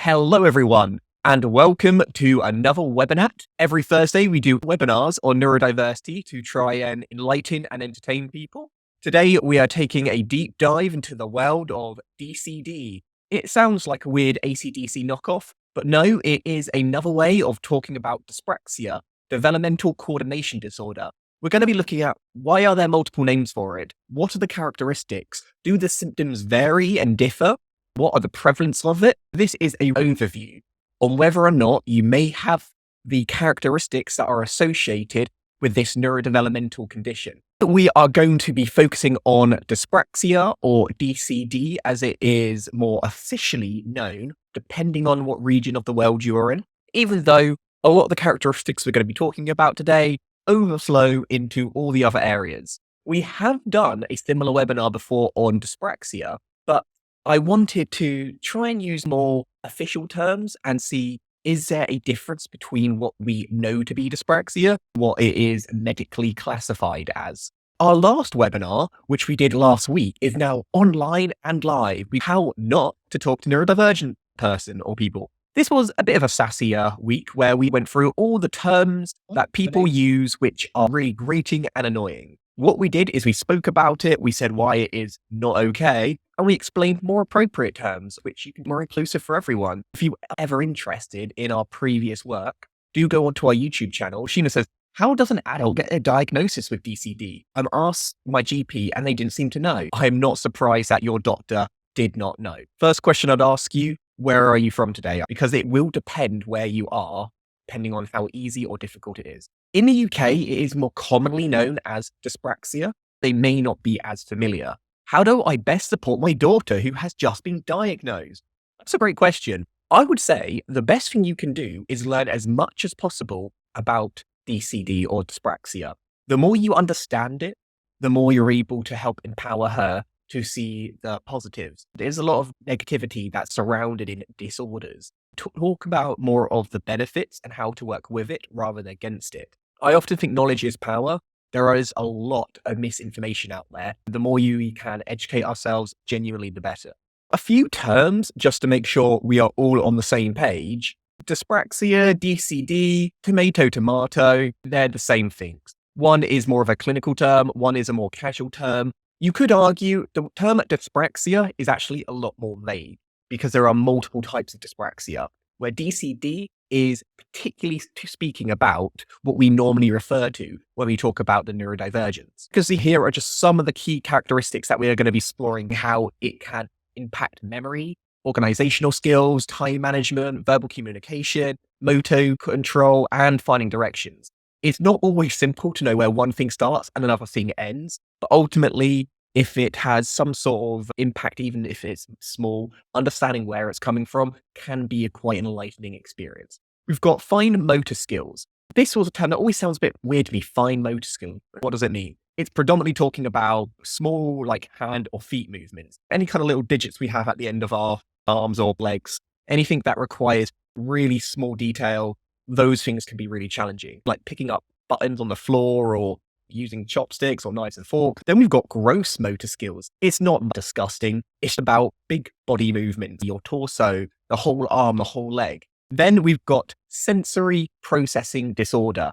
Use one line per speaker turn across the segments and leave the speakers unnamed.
Hello, everyone, and welcome to another webinar. Every Thursday, we do webinars on neurodiversity to try and enlighten and entertain people. Today, we are taking a deep dive into the world of DCD. It sounds like a weird AC/DC knockoff, but no, it is another way of talking about dyspraxia, Developmental Coordination Disorder. We're going to be looking at why are there multiple names for it? What are the characteristics? Do the symptoms vary and differ? What are the prevalence of it? This is an overview on whether or not you may have the characteristics that are associated with this neurodevelopmental condition. We are going to be focusing on dyspraxia, or DCD as it is more officially known, depending on what region of the world you are in, even though a lot of the characteristics we're going to be talking about today overflow into all the other areas. We have done a similar webinar before on dyspraxia, but I wanted to try and use more official terms and see, is there a difference between what we know to be dyspraxia, what it is medically classified as? Our last webinar, which we did last week, is now online and live. How not to talk to neurodivergent person or people. This was a bit of a sassier week where we went through all the terms that people use, which are really grating and annoying. What we did is we spoke about it, we said why it is not okay, and we explained more appropriate terms, which you can more inclusive for everyone. If you're ever interested in our previous work, do go onto our YouTube channel. Sheena says, how does an adult get a diagnosis with DCD? I asked my GP and they didn't seem to know. I'm not surprised that your doctor did not know. First question I'd ask you, where are you from today? Because it will depend where you are, depending on how easy or difficult it is. In the UK, it is more commonly known as dyspraxia. They may not be as familiar. How do I best support my daughter who has just been diagnosed? That's a great question. I would say the best thing you can do is learn as much as possible about DCD or dyspraxia. The more you understand it, the more you're able to help empower her to see the positives. There's a lot of negativity that's surrounded in disorders. Talk about more of the benefits and how to work with it rather than against it. I often think knowledge is power. There is a lot of misinformation out there. The more we can educate ourselves, genuinely, the better. A few terms just to make sure we are all on the same page. Dyspraxia, DCD, tomato, they're the same things. One is more of a clinical term, one is a more casual term. You could argue the term dyspraxia is actually a lot more vague because there are multiple types of dyspraxia, where DCD is particularly speaking about what we normally refer to when we talk about the neurodivergence. Because here are just some of the key characteristics that we are going to be exploring, how it can impact memory, organizational skills, time management, verbal communication, motor control, and finding directions. It's not always simple to know where one thing starts and another thing ends, but ultimately, if it has some sort of impact, even if it's small, understanding where it's coming from can be a quite enlightening experience. We've got fine motor skills. This was a term that always sounds a bit weird to me, fine motor skill. What does it mean? It's predominantly talking about small, like hand or feet movements. Any kind of little digits we have at the end of our arms or legs, anything that requires really small detail, those things can be really challenging, like picking up buttons on the floor or using chopsticks or knives and forks. Then we've got gross motor skills. It's not disgusting. It's about big body movement, your torso, the whole arm, the whole leg. Then we've got sensory processing disorder,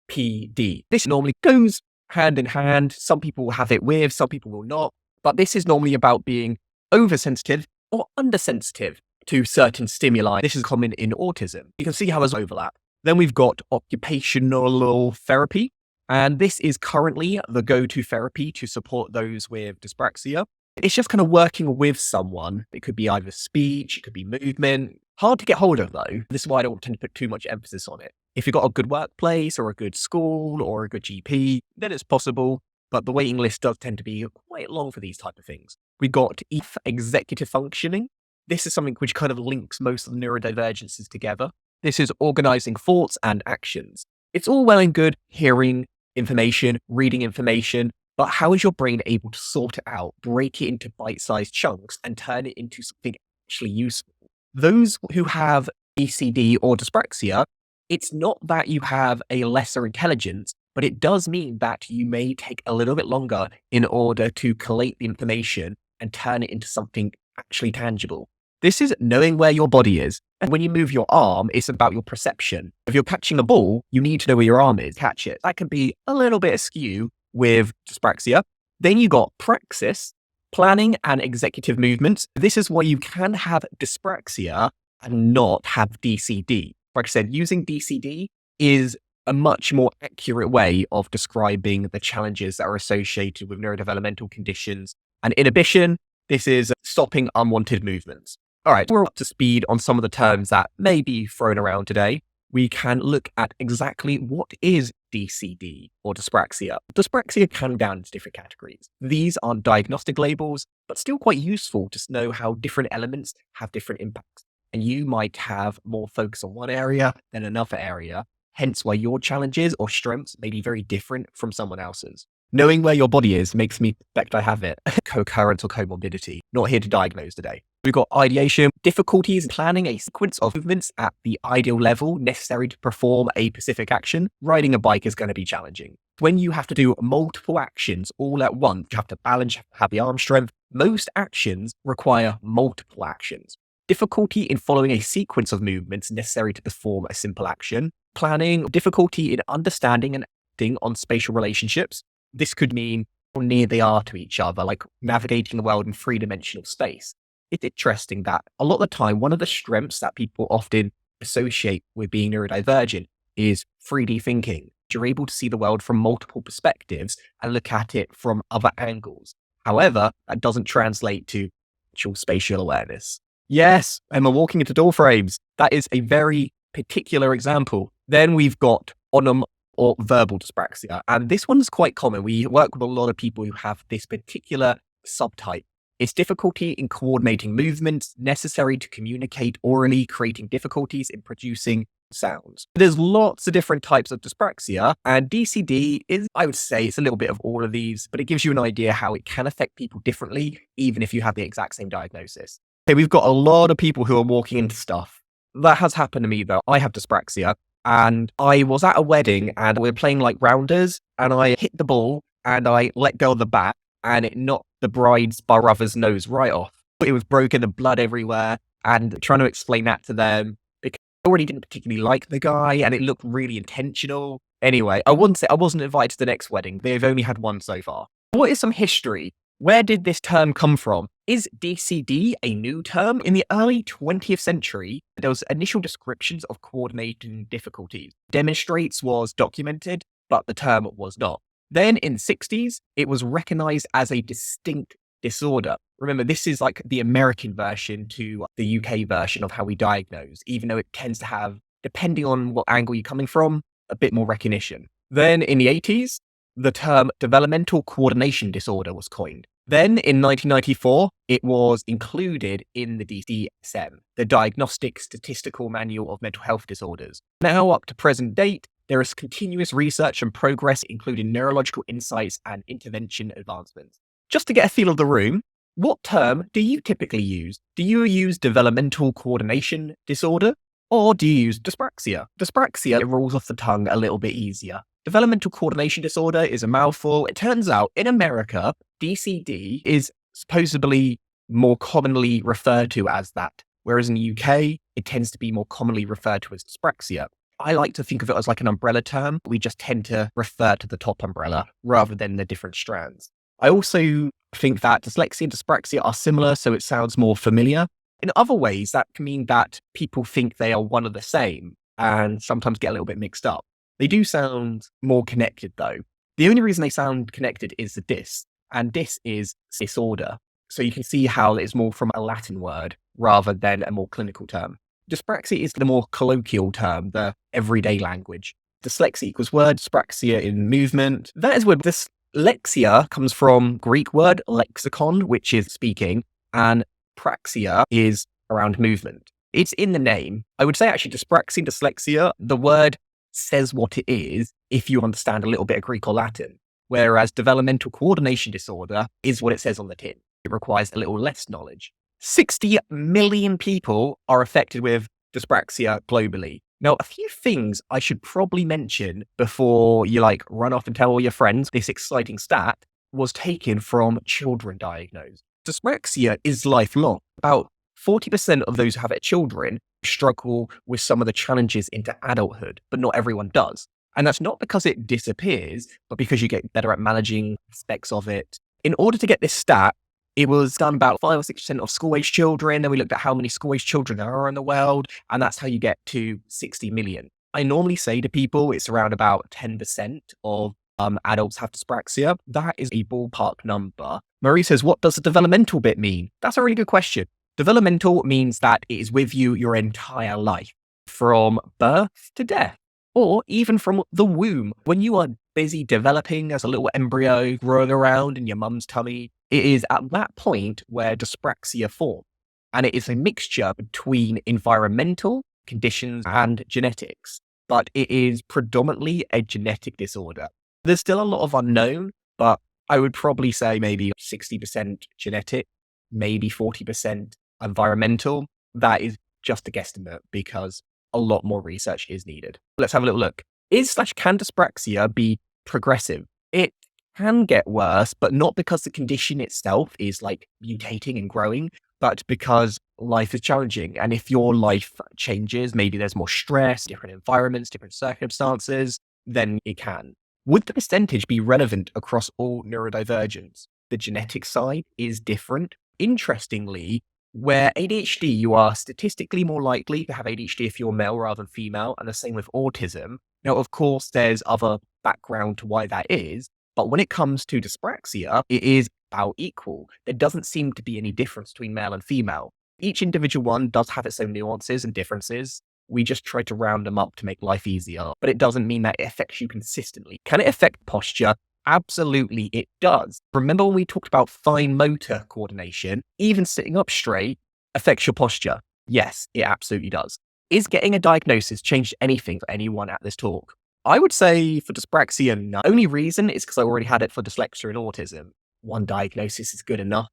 SPD. This normally goes hand in hand. Some people will have it with, some people will not. But this is normally about being oversensitive or undersensitive to certain stimuli. This is common in autism. You can see how there's overlap. Then we've got occupational therapy. And this is currently the go-to therapy to support those with dyspraxia. It's just kind of working with someone. It could be either speech, it could be movement. Hard to get hold of though. This is why I don't tend to put too much emphasis on it. If you've got a good workplace or a good school or a good GP, then it's possible. But the waiting list does tend to be quite long for these type of things. We've got executive functioning. This is something which kind of links most of the neurodivergences together. This is organizing thoughts and actions. It's all well and good hearing information, reading information, but how is your brain able to sort it out, break it into bite-sized chunks and turn it into something actually useful? Those who have DCD or dyspraxia, it's not that you have a lesser intelligence, but it does mean that you may take a little bit longer in order to collate the information and turn it into something actually tangible. This is knowing where your body is. And when you move your arm, it's about your perception. If you're catching a ball, you need to know where your arm is, catch it. That can be a little bit askew with dyspraxia. Then you got praxis, planning and executive movements. This is why you can have dyspraxia and not have DCD. Like I said, using DCD is a much more accurate way of describing the challenges that are associated with neurodevelopmental conditions. And inhibition, this is stopping unwanted movements. All right, we're up to speed on some of the terms that may be thrown around today. We can look at exactly what is DCD or dyspraxia. Dyspraxia can be down into different categories. These aren't diagnostic labels, but still quite useful to know how different elements have different impacts. And you might have more focus on one area than another area, hence why your challenges or strengths may be very different from someone else's. Knowing where your body is makes me suspect I have it. Co-occurrence or comorbidity. Not here to diagnose today. We've got ideation, difficulties in planning a sequence of movements at the ideal level necessary to perform a specific action. Riding a bike is going to be challenging. When you have to do multiple actions all at once, you have to balance, have the arm strength. Most actions require multiple actions. Difficulty in following a sequence of movements necessary to perform a simple action. Planning, difficulty in understanding and acting on spatial relationships. This could mean how near they are to each other, like navigating the world in three-dimensional space. It's interesting that a lot of the time, one of the strengths that people often associate with being neurodivergent is 3D thinking. You're able to see the world from multiple perspectives and look at it from other angles. However, that doesn't translate to actual spatial awareness. Yes, Emma, walking into door frames. That is a very particular example. Then we've got onom or verbal dyspraxia. And this one's quite common. We work with a lot of people who have this particular subtype. It's difficulty in coordinating movements necessary to communicate orally, creating difficulties in producing sounds. There's lots of different types of dyspraxia, and DCD is, I would say, it's a little bit of all of these, but it gives you an idea how it can affect people differently, even if you have the exact same diagnosis. Okay, we've got a lot of people who are walking into stuff. That has happened to me though. I have dyspraxia, and I was at a wedding and we were playing like rounders, and I hit the ball and I let go of the bat, and it knocked the bride's brother's nose right off. It was broken and blood everywhere, and trying to explain that to them because I already didn't particularly like the guy and it looked really intentional. Anyway, I wasn't invited to the next wedding. They've only had one so far. What is some history? Where did this term come from? Is DCD a new term? In the early 20th century, there was initial descriptions of coordinating difficulties. Demonstrates was documented, but the term was not. Then in the 60s, it was recognized as a distinct disorder. Remember, this is like the American version to the UK version of how we diagnose, even though it tends to have, depending on what angle you're coming from, a bit more recognition. Then in the 80s, the term Developmental Coordination Disorder was coined. Then in 1994, it was included in the DSM, the Diagnostic Statistical Manual of Mental Health Disorders. Now up to present date, there is continuous research and progress, including neurological insights and intervention advancements. Just to get a feel of the room, what term do you typically use? Do you use Developmental Coordination Disorder, or do you use dyspraxia? Dyspraxia rolls off the tongue a little bit easier. Developmental Coordination Disorder is a mouthful. It turns out in America, DCD is supposedly more commonly referred to as that, whereas in the UK, it tends to be more commonly referred to as dyspraxia. I like to think of it as like an umbrella term. We just tend to refer to the top umbrella rather than the different strands. I also think that dyslexia and dyspraxia are similar, so it sounds more familiar. In other ways, that can mean that people think they are one of the same and sometimes get a little bit mixed up. They do sound more connected though. The only reason they sound connected is the dys, and dys is disorder. So you can see how it's more from a Latin word rather than a more clinical term. Dyspraxia is the more colloquial term, the everyday language. Dyslexia equals word, dyspraxia in movement. That is where dyslexia comes from Greek word lexicon, which is speaking, and praxia is around movement. It's in the name. I would say actually dyspraxia and dyslexia, the word says what it is if you understand a little bit of Greek or Latin, whereas developmental coordination disorder is what it says on the tin. It requires a little less knowledge. 60 million people are affected with dyspraxia globally. Now, a few things I should probably mention before you run off and tell all your friends this exciting stat was taken from children diagnosed. Dyspraxia is lifelong. About 40% of those who have children struggle with some of the challenges into adulthood, but not everyone does. And that's not because it disappears, but because you get better at managing aspects of it. In order to get this stat, it was done about 5 or 6% of school-age children. Then we looked at how many school-age children there are in the world, and that's how you get to 60 million. I normally say to people it's around about 10% of adults have dyspraxia. That is a ballpark number. Marie says, what does the developmental bit mean? That's a really good question. Developmental means that it is with you your entire life, from birth to death, or even from the womb. When you are busy developing as a little embryo, growing around in your mum's tummy, it is at that point where dyspraxia forms. And it is a mixture between environmental conditions and genetics, but it is predominantly a genetic disorder. There's still a lot of unknown, but I would probably say maybe 60% genetic, maybe 40% environmental. That is just a guesstimate because a lot more research is needed. Let's have a little look. Can dyspraxia be progressive? It can get worse, but not because the condition itself is like mutating and growing, but because life is challenging. And if your life changes, maybe there's more stress, different environments, different circumstances, then it can. Would the percentage be relevant across all neurodivergence? The genetic side is different. Interestingly, where ADHD, you are statistically more likely to have ADHD if you're male rather than female, and the same with autism. Now, of course, there's other background to why that is, but when it comes to dyspraxia, it is about equal. There doesn't seem to be any difference between male and female. Each individual one does have its own nuances and differences. We just try to round them up to make life easier, but it doesn't mean that it affects you consistently. Can it affect posture? Absolutely, it does. Remember when we talked about fine motor coordination? Even sitting up straight affects your posture. Yes, it absolutely does. Is getting a diagnosis changed anything for anyone at this talk? I would say for dyspraxia, no. Only reason is because I already had it for dyslexia and autism. One diagnosis is good enough.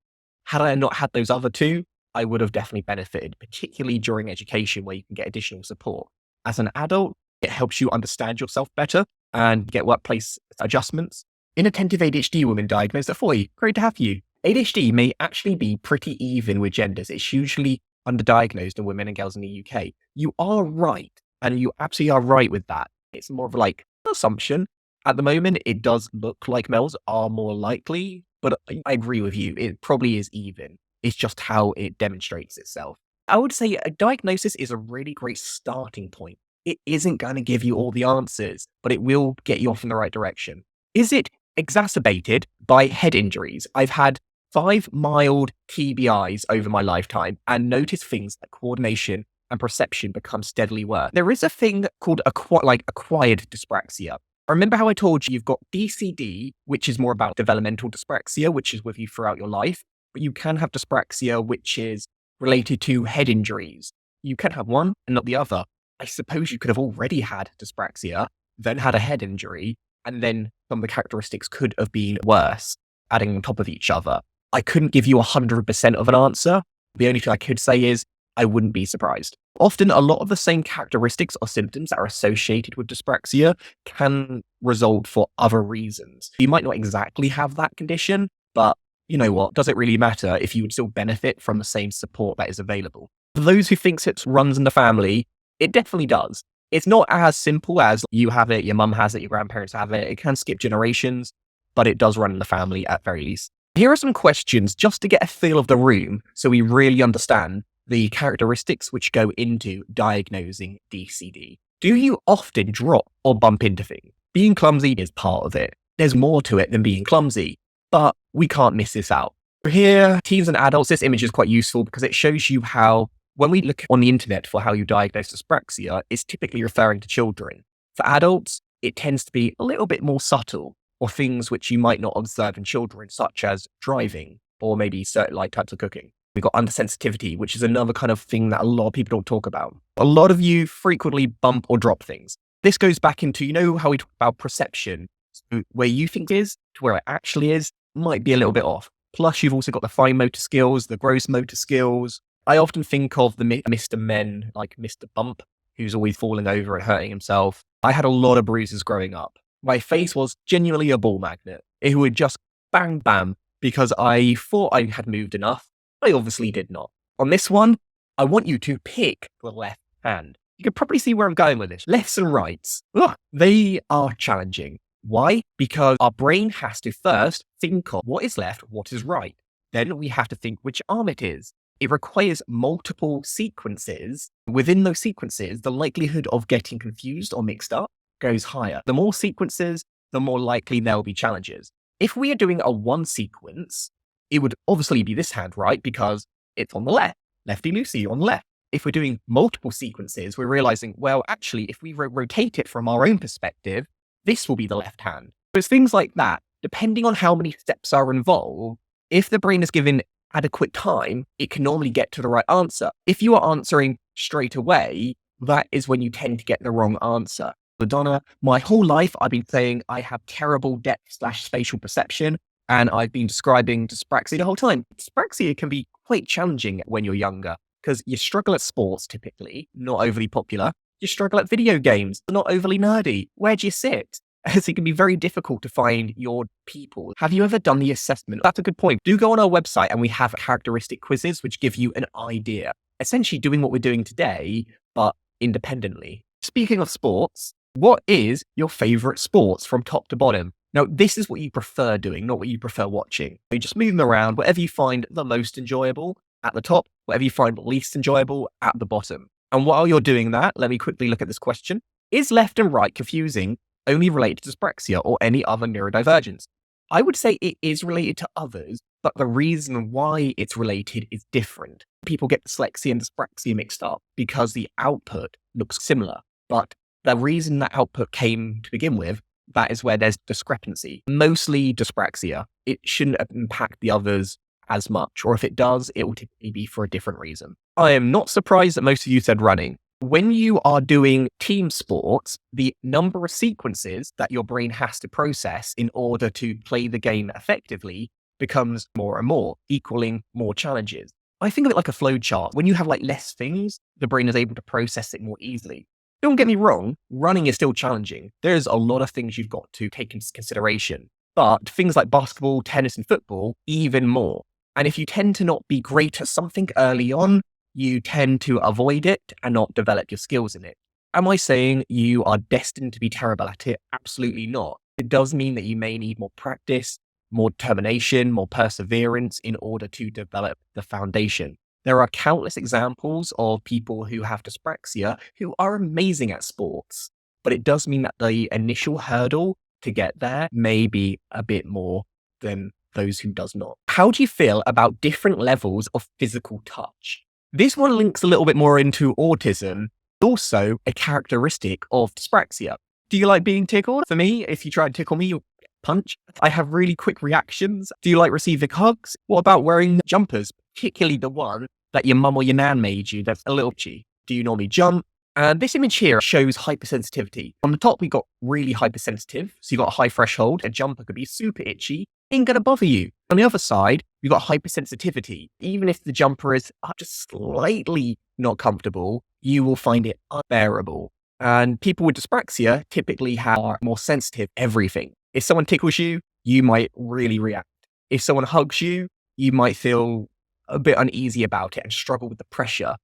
Had I not had those other two, I would have definitely benefited, particularly during education where you can get additional support. As an adult, it helps you understand yourself better and get workplace adjustments. Inattentive ADHD women diagnosed at 40. Great to have you. ADHD may actually be pretty even with genders. It's usually underdiagnosed in women and girls in the UK. You are right, and you absolutely are right with that. It's more of like an assumption. At the moment, it does look like males are more likely, but I agree with you. It probably is even. It's just how it demonstrates itself. I would say a diagnosis is a really great starting point. It isn't going to give you all the answers, but it will get you off in the right direction. Is it exacerbated by head injuries? I've had 5 mild TBIs over my lifetime and noticed things like coordination and perception become steadily worse. There is a thing called acquired dyspraxia. Remember how I told you you've got DCD, which is more about developmental dyspraxia, which is with you throughout your life, but you can have dyspraxia, which is related to head injuries. You can have one and not the other. I suppose you could have already had dyspraxia, then had a head injury, and then some of the characteristics could have been worse, adding on top of each other. I couldn't give you 100% of an answer. The only thing I could say is I wouldn't be surprised. Often, a lot of the same characteristics or symptoms that are associated with dyspraxia can result for other reasons. You might not exactly have that condition, but you know what? Does it really matter if you would still benefit from the same support that is available? For those who think it runs in the family, it definitely does. It's not as simple as you have it, your mum has it, your grandparents have it. It can skip generations, but it does run in the family at very least. Here are some questions just to get a feel of the room so we really understand the characteristics which go into diagnosing DCD. Do you often drop or bump into things? Being clumsy is part of it. There's more to it than being clumsy, but we can't miss this out. Here, teens and adults, this image is quite useful because it shows you how, when we look on the internet for how you diagnose dyspraxia, it's typically referring to children. For adults, it tends to be a little bit more subtle, or things which you might not observe in children, such as driving, or maybe certain light types of cooking. We've got undersensitivity, which is another kind of thing that a lot of people don't talk about. A lot of you frequently bump or drop things. This goes back into, you know how we talk about perception, so where you think it is to where it actually is might be a little bit off. Plus, you've also got the fine motor skills, the gross motor skills. I often think of the Mr. Men, like Mr. Bump, who's always falling over and hurting himself. I had a lot of bruises growing up. My face was genuinely a ball magnet. It would just bang, bam, because I thought I had moved enough. I obviously did not. On this one, I want you to pick the left hand. You can probably see where I'm going with this. Lefts and rights. Ugh, they are challenging. Why? Because our brain has to first think of what is left, what is right. Then we have to think which arm it is. It requires multiple sequences. Within those sequences, the likelihood of getting confused or mixed up goes higher. The more sequences, the more likely there will be challenges. If we are doing a one sequence, it would obviously be this hand, right? Because it's on the left, lefty-loosey on the left. If we're doing multiple sequences, we're realizing, well, actually, if we rotate it from our own perspective, this will be the left hand. So it's things like that. Depending on how many steps are involved, if the brain is given adequate time, it can normally get to the right answer. If you are answering straight away, that is when you tend to get the wrong answer. Madonna, my whole life, I've been saying I have terrible depth/spatial perception, and I've been describing dyspraxia the whole time. Dyspraxia can be quite challenging when you're younger because you struggle at sports, typically, not overly popular. You struggle at video games, not overly nerdy. Where do you sit? As it can be very difficult to find your people. Have you ever done the assessment? That's a good point. Do go on our website and we have characteristic quizzes which give you an idea. Essentially doing what we're doing today, but independently. Speaking of sports, what is your favorite sports from top to bottom? Now, this is what you prefer doing, not what you prefer watching. You just move them around, whatever you find the most enjoyable at the top, whatever you find least enjoyable at the bottom. And while you're doing that, let me quickly look at this question. Is left and right confusing only related to dyspraxia or any other neurodivergence? I would say it is related to others, but the reason why it's related is different. People get dyslexia and dyspraxia mixed up because the output looks similar, but the reason that output came to begin with, that is where there's discrepancy. Mostly dyspraxia. It shouldn't impact the others as much, or if it does, it will typically be for a different reason. I am not surprised that most of you said running. When you are doing team sports, the number of sequences that your brain has to process in order to play the game effectively becomes more and more, equaling more challenges. I think of it like a flow chart. When you have less things, the brain is able to process it more easily. Don't get me wrong, running is still challenging. There's a lot of things you've got to take into consideration, but things like basketball, tennis, and football, even more. And if you tend to not be great at something early on, you tend to avoid it and not develop your skills in it. Am I saying you are destined to be terrible at it? Absolutely not. It does mean that you may need more practice, more determination, more perseverance in order to develop the foundation. There are countless examples of people who have dyspraxia who are amazing at sports, but it does mean that the initial hurdle to get there may be a bit more than those who does not. How do you feel about different levels of physical touch? This one links a little bit more into autism, also a characteristic of dyspraxia. Do you like being tickled? For me, if you try and tickle me, you'll punch. I have really quick reactions. Do you like receiving hugs? What about wearing jumpers, particularly the one that your mum or your nan made you that's a little itchy? Do you normally jump? And this image here shows hypersensitivity. On the top, we got really hypersensitive. So you got a high threshold. A jumper could be super itchy. Ain't gonna bother you. On the other side, you've got hypersensitivity. Even if the jumper is just slightly not comfortable, you will find it unbearable. And people with dyspraxia typically are more sensitive to everything. If someone tickles you, you might really react. If someone hugs you, you might feel a bit uneasy about it and struggle with the pressure.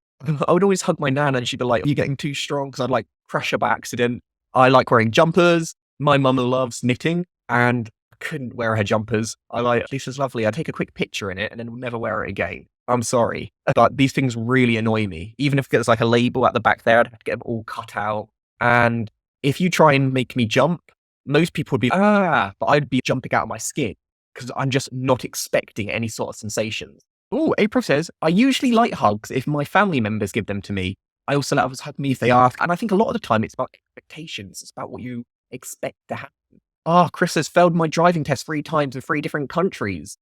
I would always hug my nan and she'd be like, "You're getting too strong," because I'd crush her by accident. I like wearing jumpers. My mum loves knitting and I couldn't wear her jumpers. This is lovely. I'd take a quick picture in it and then we'll never wear it again. I'm sorry. But these things really annoy me. Even if there's a label at the back there, I'd have to get them all cut out. And if you try and make me jump, most people would be, but I'd be jumping out of my skin because I'm just not expecting any sort of sensations. Oh, April says, I usually like hugs if my family members give them to me. I also let others hug me if they ask. And I think a lot of the time it's about expectations. It's about what you expect to happen. Chris has failed my driving test 3 times in 3 different countries.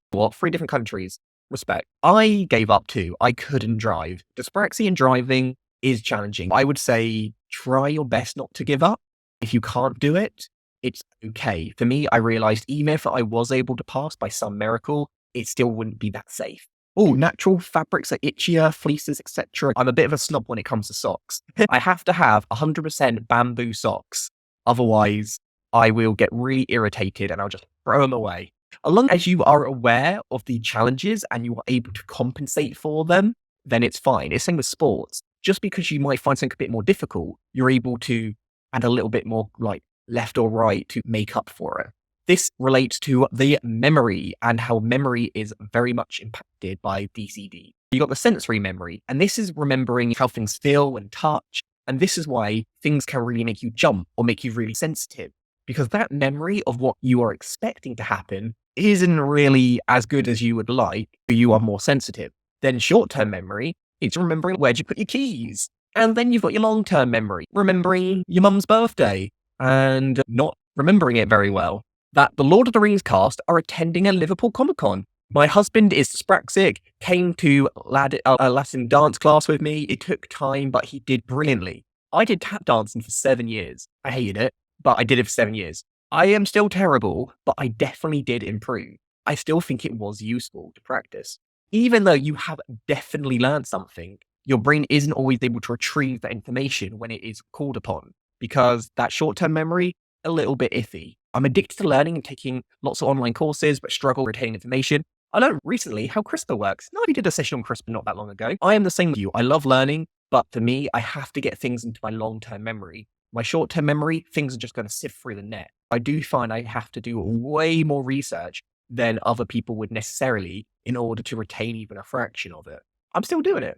What? 3 different countries? Respect. I gave up too. I couldn't drive. Dyspraxia and driving is challenging. I would say try your best not to give up. If you can't do it, it's okay. For me, I realized even if I was able to pass by some miracle, it still wouldn't be that safe. Oh, natural fabrics are itchier, fleeces, etc. I'm a bit of a snob when it comes to socks. I have to have 100% bamboo socks. Otherwise, I will get really irritated and I'll just throw them away. As long as you are aware of the challenges and you are able to compensate for them, then it's fine. It's same with sports. Just because you might find something a bit more difficult, you're able to add a little bit more like left or right to make up for it. This relates to the memory and how memory is very much impacted by DCD. You got the sensory memory, and this is remembering how things feel and touch. And this is why things can really make you jump or make you really sensitive, because that memory of what you are expecting to happen isn't really as good as you would like. You are more sensitive. Then short-term memory, it's remembering where'd you put your keys. And then you've got your long-term memory, remembering your mum's birthday and not remembering it very well. That the Lord of the Rings cast are attending a Liverpool Comic-Con. My husband is dyspraxic, came to a Latin dance class with me. It took time, but he did brilliantly. I did tap dancing for 7 years. I hated it, but I did it for 7 years. I am still terrible, but I definitely did improve. I still think it was useful to practice. Even though you have definitely learned something, your brain isn't always able to retrieve that information when it is called upon, because that short-term memory, a little bit iffy. I'm addicted to learning and taking lots of online courses, but struggle retaining information. I learned recently how CRISPR works. No, we did a session on CRISPR not that long ago. I am the same with you. I love learning, but for me, I have to get things into my long-term memory. My short-term memory, things are just going to sift through the net. I do find I have to do way more research than other people would necessarily in order to retain even a fraction of it. I'm still doing it.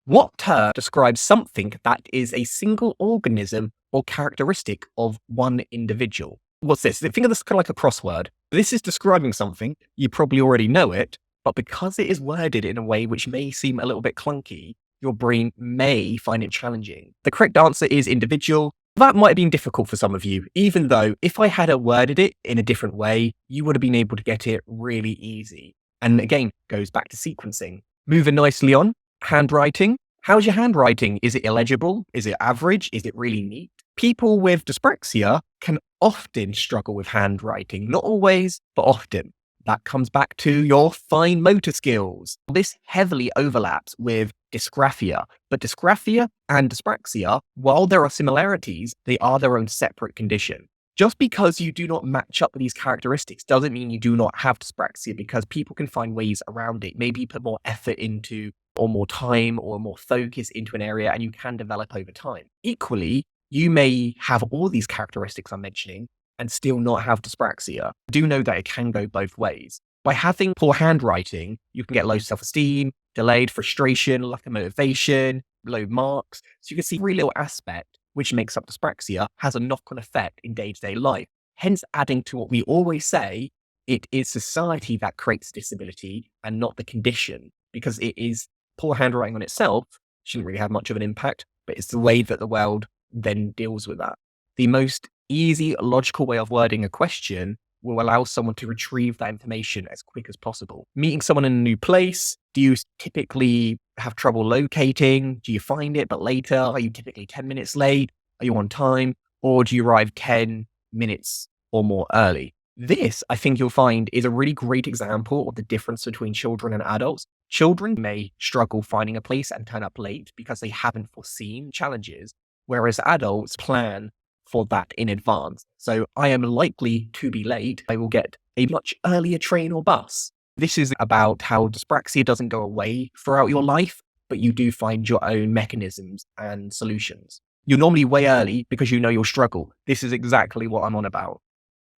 What term describes something that is a single organism or characteristic of one individual? What's this? Think of this kind of like a crossword. This is describing something. You probably already know it, but because it is worded in a way which may seem a little bit clunky, your brain may find it challenging. The correct answer is individual. That might have been difficult for some of you, even though if I had worded it in a different way, you would have been able to get it really easy. And again, goes back to sequencing. Moving nicely on, handwriting. How's your handwriting? Is it illegible? Is it average? Is it really neat? People with dyspraxia can often struggle with handwriting. Not always, but often. That comes back to your fine motor skills. This heavily overlaps with dysgraphia, but dysgraphia and dyspraxia, while there are similarities, they are their own separate condition. Just because you do not match up with these characteristics doesn't mean you do not have dyspraxia, because people can find ways around it. Maybe you put more effort into, or more time, or more focus into an area, and you can develop over time. Equally, you may have all these characteristics I'm mentioning and still not have dyspraxia. Do know that it can go both ways. By having poor handwriting, you can get low self-esteem, delayed frustration, lack of motivation, low marks. So you can see every little aspect which makes up dyspraxia has a knock-on effect in day-to-day life. Hence, adding to what we always say, it is society that creates disability and not the condition, because it is poor handwriting on itself shouldn't really have much of an impact, but it's the way that the world then deals with that. The most easy, logical way of wording a question will allow someone to retrieve that information as quick as possible. Meeting someone in a new place, do you typically have trouble locating? Do you find it, but later? Are you typically 10 minutes late? Are you on time? Or do you arrive 10 minutes or more early? This, I think you'll find, is a really great example of the difference between children and adults. Children may struggle finding a place and turn up late because they haven't foreseen challenges, whereas adults plan for that in advance. So I am likely to be late. I will get a much earlier train or bus. This is about how dyspraxia doesn't go away throughout your life, but you do find your own mechanisms and solutions. You're normally way early because you know you'll struggle. This is exactly what I'm on about.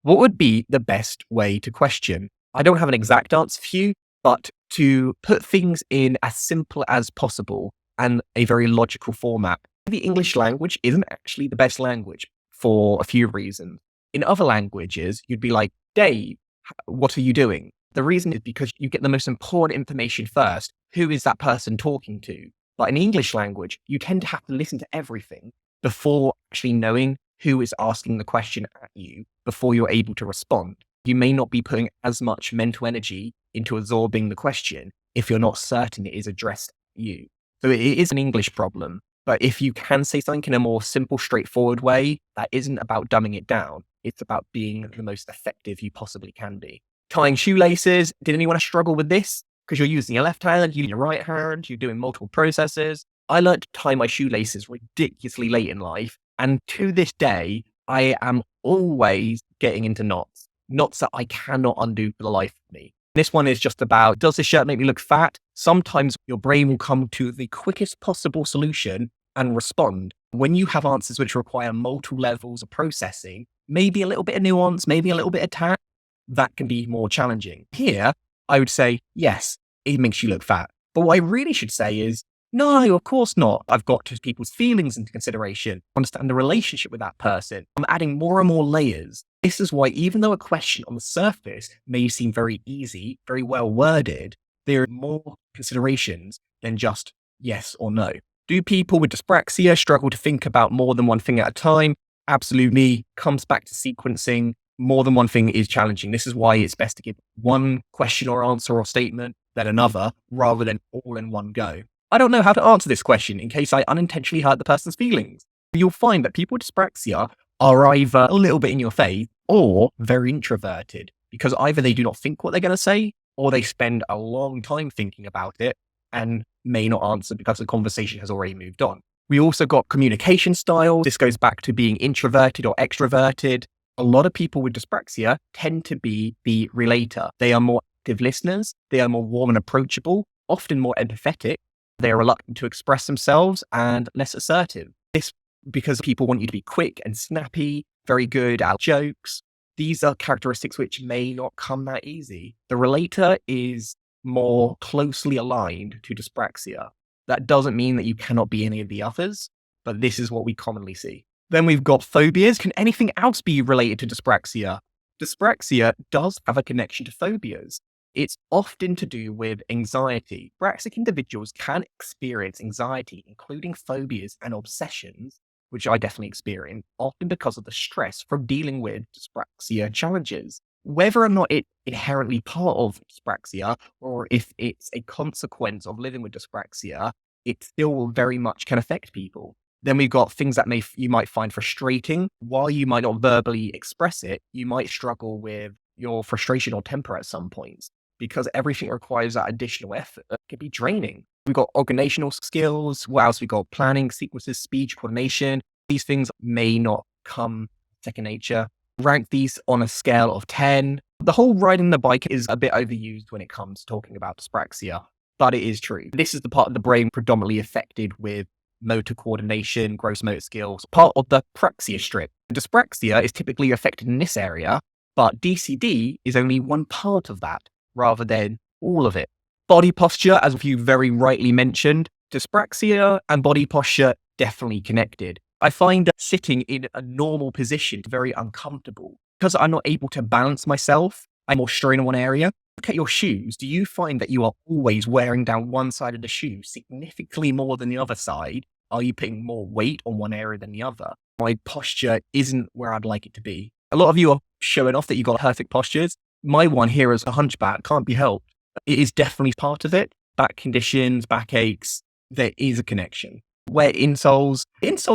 What would be the best way to question? I don't have an exact answer for you, but to put things in as simple as possible and a very logical format. The English language isn't actually the best language for a few reasons. In other languages, you'd be like, Dave, what are you doing? The reason is because you get the most important information first. Who is that person talking to? But in English language, you tend to have to listen to everything before actually knowing who is asking the question at you before you're able to respond. You may not be putting as much mental energy into absorbing the question if you're not certain it is addressed at you. So it is an English problem. But if you can say something in a more simple, straightforward way, that isn't about dumbing it down. It's about being the most effective you possibly can be. Tying shoelaces. Did anyone struggle with this? Because you're using your left hand, you're using your right hand, you're doing multiple processes. I learned to tie my shoelaces ridiculously late in life. And to this day, I am always getting into knots. knots that I cannot undo for the life of me. This one is just about, does this shirt make me look fat? Sometimes your brain will come to the quickest possible solution and respond. When you have answers which require multiple levels of processing, maybe a little bit of nuance, maybe a little bit of tact, that can be more challenging. Here, I would say, yes, it makes you look fat. But what I really should say is, no, of course not. I've got to people's feelings into consideration, understand the relationship with that person. I'm adding more and more layers. This is why, even though a question on the surface may seem very easy, very well worded, there are more considerations than just yes or no. Do people with dyspraxia struggle to think about more than one thing at a time? Absolutely. Comes back to sequencing. More than one thing is challenging. This is why it's best to give one question or answer or statement, then another, rather than all in one go. I don't know how to answer this question in case I unintentionally hurt the person's feelings. You'll find that people with dyspraxia are either a little bit in your face or very introverted, because either they do not think what they're going to say, or they spend a long time thinking about it and may not answer because the conversation has already moved on. We also got communication styles. This goes back to being introverted or extroverted. A lot of people with dyspraxia tend to be the relator. They are more active listeners. They are more warm and approachable, often more empathetic. They are reluctant to express themselves and less assertive. This because people want you to be quick and snappy, very good at jokes. These are characteristics which may not come that easy. The relator is more closely aligned to dyspraxia. That doesn't mean that you cannot be any of the others, but this is what we commonly see. Then we've got phobias. Can anything else be related to dyspraxia? Dyspraxia does have a connection to phobias. It's often to do with anxiety. Dyspraxic individuals can experience anxiety, including phobias and obsessions, which I definitely experience, often because of the stress from dealing with dyspraxia challenges. Whether or not it's inherently part of dyspraxia, or if it's a consequence of living with dyspraxia, it still very much can affect people. Then we've got things that you might find frustrating. While you might not verbally express it, you might struggle with your frustration or temper at some points, because everything requires that additional effort. It can be draining. We've got organizational skills. What else? We've got planning, sequences, speech, coordination. These things may not come second nature. Rank these on a scale of 10. The whole riding the bike is a bit overused when it comes to talking about dyspraxia, but it is true. This is the part of the brain predominantly affected with motor coordination, gross motor skills, part of the praxia strip. Dyspraxia is typically affected in this area, but DCD is only one part of that, rather than all of it. Body posture, as you very rightly mentioned, dyspraxia and body posture definitely connected. I find sitting in a normal position very uncomfortable because I'm not able to balance myself. I'm more strained in one area. Look at your shoes. Do you find that you are always wearing down one side of the shoe significantly more than the other side? Are you putting more weight on one area than the other? My posture isn't where I'd like it to be. A lot of you are showing off that you've got perfect postures. My one here is a hunchback, can't be helped. It is definitely part of it. Back conditions, backaches, there is a connection. Where insoles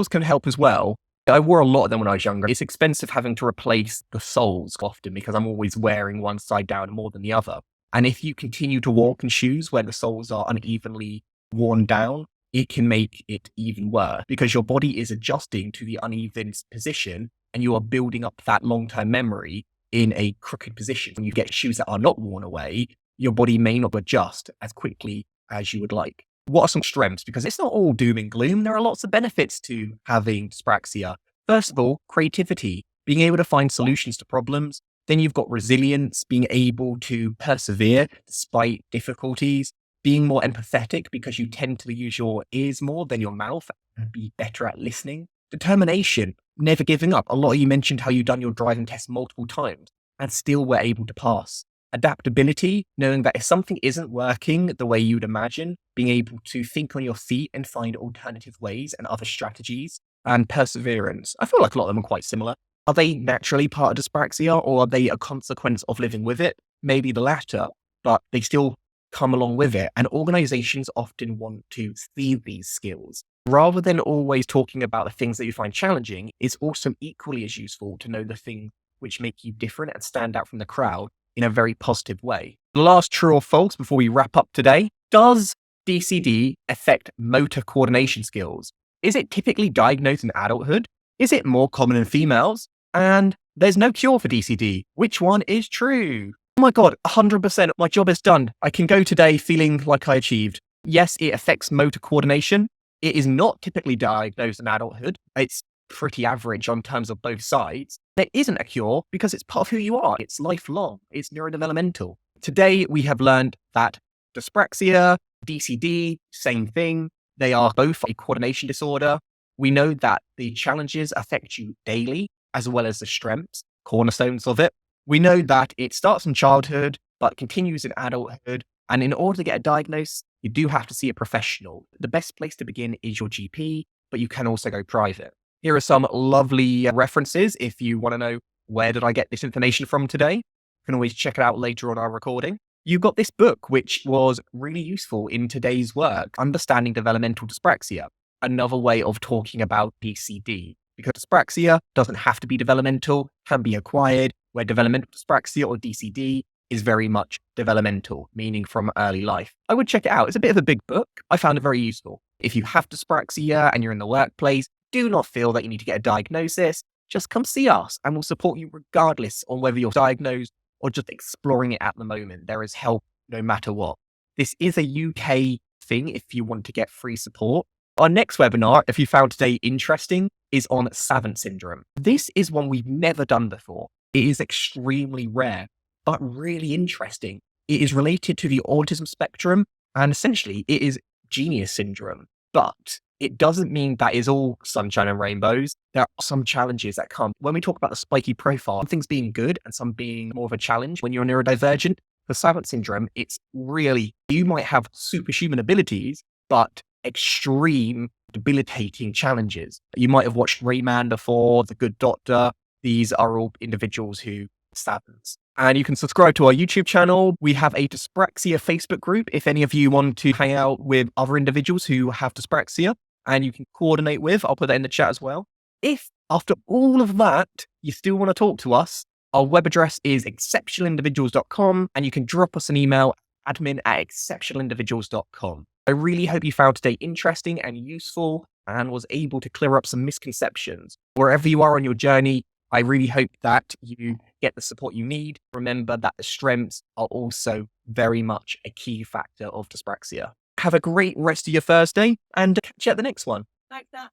can help as well. I wore a lot of them when I was younger. It's expensive having to replace the soles often because I'm always wearing one side down more than the other. And if you continue to walk in shoes where the soles are unevenly worn down, it can make it even worse because your body is adjusting to the uneven position and you are building up that long-term memory in a crooked position. When you get shoes that are not worn away, your body may not adjust as quickly as you would like. What are some strengths? Because it's not all doom and gloom. There are lots of benefits to having dyspraxia. First of all, creativity, being able to find solutions to problems. Then you've got resilience, being able to persevere despite difficulties, being more empathetic because you tend to use your ears more than your mouth and be better at listening. Determination, never giving up. A lot of you mentioned how you've done your driving test multiple times and still were able to pass. Adaptability, knowing that if something isn't working the way you'd imagine, being able to think on your feet and find alternative ways and other strategies. And perseverance. I feel like a lot of them are quite similar. Are they naturally part of dyspraxia or are they a consequence of living with it? Maybe the latter, but they still come along with it. And organizations often want to see these skills. Rather than always talking about the things that you find challenging, it's also equally as useful to know the things which make you different and stand out from the crowd in a very positive way. The last true or false before we wrap up today. Does DCD affect motor coordination skills? Is it typically diagnosed in adulthood? Is it more common in females? And There's no cure for DCD. Which one is true? Oh my God, 100%. My job is done. I can go today feeling like I achieved. Yes, it affects motor coordination. It is not typically diagnosed in adulthood. It's pretty average on terms of both sides. There isn't a cure because it's part of who you are. It's lifelong. It's neurodevelopmental. Today, we have learned that dyspraxia, DCD, same thing. They are both a coordination disorder. We know that the challenges affect you daily, as well as the strengths, cornerstones of it. We know that it starts in childhood, but continues in adulthood. And in order to get a diagnosis, you do have to see a professional. The best place to begin is your GP, but you can also go private. Here are some lovely references if you want to know where did I get this information from today. You can always check it out later on our recording. You've got this book, which was really useful in today's work, Understanding Developmental Dyspraxia, another way of talking about DCD. Because dyspraxia doesn't have to be developmental, can be acquired, where developmental dyspraxia or DCD is very much developmental, meaning from early life. I would check it out. It's a bit of a big book. I found it very useful. If you have dyspraxia and you're in the workplace, do not feel that you need to get a diagnosis. Just come see us and we'll support you regardless on whether you're diagnosed or just exploring it at the moment. There is help no matter what. This is a UK thing if you want to get free support. Our next webinar, if you found today interesting, is on Savant Syndrome. This is one we've never done before. It is extremely rare, but really interesting. It is related to the autism spectrum, and essentially it is genius syndrome. But it doesn't mean that is all sunshine and rainbows. There are some challenges that come. When we talk about the spiky profile, some things being good and some being more of a challenge when you're neurodivergent. For Savant Syndrome, it's really, you might have superhuman abilities, but extreme debilitating challenges. You might have watched Rayman before, The Good Doctor. These are all individuals who savants. And you can subscribe to our YouTube channel. We have a dyspraxia Facebook group if any of you want to hang out with other individuals who have dyspraxia and you can coordinate with. I'll put that in the chat as well. If after all of that, you still want to talk to us, our web address is exceptionalindividuals.com and you can drop us an email, admin@exceptionalindividuals.com. I really hope you found today interesting and useful and was able to clear up some misconceptions. Wherever you are on your journey, I really hope that you get the support you need. Remember that the strengths are also very much a key factor of dyspraxia. Have a great rest of your Thursday and catch you at the next one.
Like that.